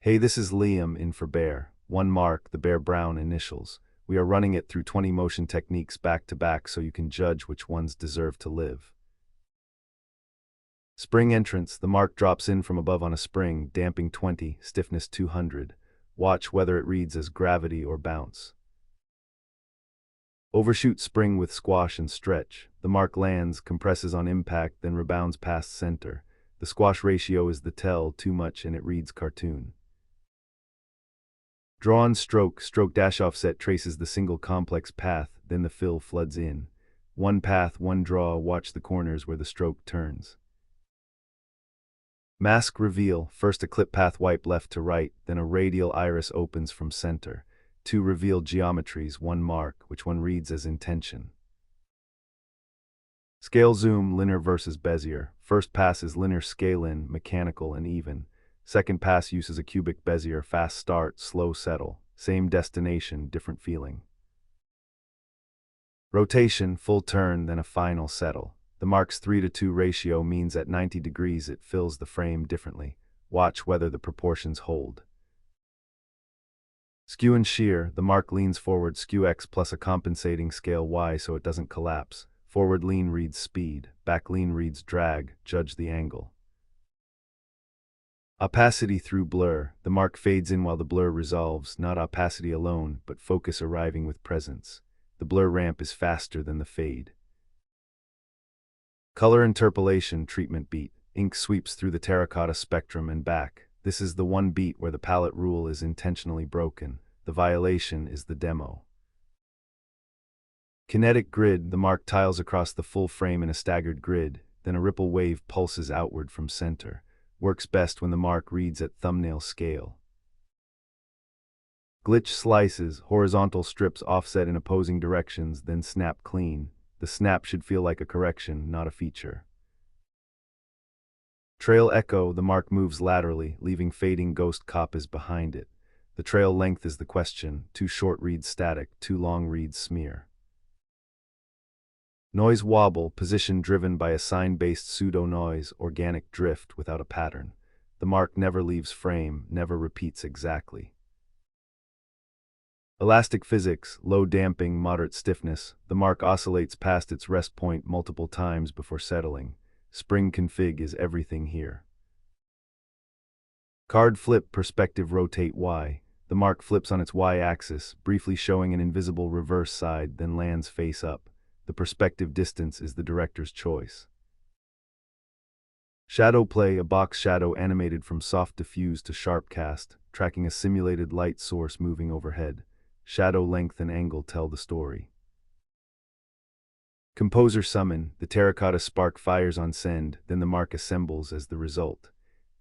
Hey, this is Liam in for Bear. One mark, the Bear Brown initials. We are running it through 20 motion techniques back to back so you can judge which ones deserve to live. Spring entrance, the mark drops in from above on a spring, damping 20, stiffness 200. Watch whether it reads as gravity or bounce. Overshoot spring with squash and stretch. The mark lands, compresses on impact, then rebounds past center. The squash ratio is the tell, too much and it reads cartoon. Drawn stroke, stroke dash offset traces the single complex path, then the fill floods in. One path, one draw, watch the corners where the stroke turns. Mask reveal, first a clip path wipe left to right, then a radial iris opens from center. Two revealed geometries, one mark, which one reads as intention. Scale zoom, linear versus Bezier. First pass is linear scale in, mechanical and even. Second pass uses a cubic Bezier, fast start, slow settle. Same destination, different feeling. Rotation, full turn, then a final settle. The mark's 3:2 ratio means at 90 degrees it fills the frame differently. Watch whether the proportions hold. Skew and shear, the mark leans forward skew X plus a compensating scale Y so it doesn't collapse. Forward lean reads speed, back lean reads drag, judge the angle. Opacity through blur, the mark fades in while the blur resolves, not opacity alone, but focus arriving with presence. The blur ramp is faster than the fade. Color interpolation, treatment beat. Ink sweeps through the terracotta spectrum and back. This is the one beat where the palette rule is intentionally broken. The violation is the demo. Kinetic grid, the mark tiles across the full frame in a staggered grid, then a ripple wave pulses outward from center. Works best when the mark reads at thumbnail scale. Glitch slices, horizontal strips offset in opposing directions, then snap clean. The snap should feel like a correction, not a feature. Trail echo, the mark moves laterally, leaving fading ghost copies behind it. The trail length is the question, too short reads static, too long reads smear. Noise wobble, position driven by a sign-based pseudo-noise, organic drift without a pattern. The mark never leaves frame, never repeats exactly. Elastic physics, low damping, moderate stiffness. The mark oscillates past its rest point multiple times before settling. Spring config is everything here. Card flip, perspective rotate Y. The mark flips on its Y-axis, briefly showing an invisible reverse side, then lands face up. The perspective distance is the director's choice. Shadow play, a box shadow animated from soft diffuse to sharp cast, tracking a simulated light source moving overhead. Shadow length and angle tell the story. Composer summon, the terracotta spark fires on send, then the mark assembles as the result.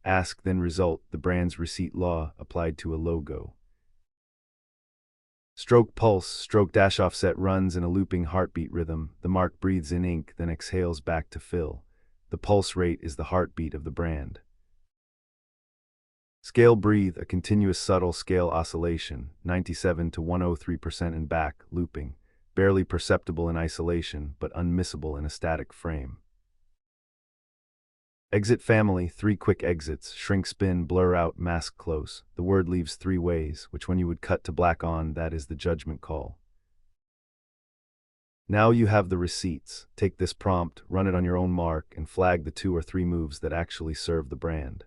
Ask then result, the brand's receipt law applied to a logo. Stroke pulse, stroke dash offset runs in a looping heartbeat rhythm. The mark breathes in ink, then exhales back to fill. The pulse rate is the heartbeat of the brand. Scale breathe, a continuous subtle scale oscillation, 97 to 103% in back, looping. Barely perceptible in isolation, but unmissable in a static frame. Exit family, 3 quick exits, shrink spin, blur out, mask close. The word leaves 3 ways, which one you would cut to black on, that is the judgment call. Now you have the receipts. Take this prompt, run it on your own mark, and flag the 2 or 3 moves that actually serve the brand.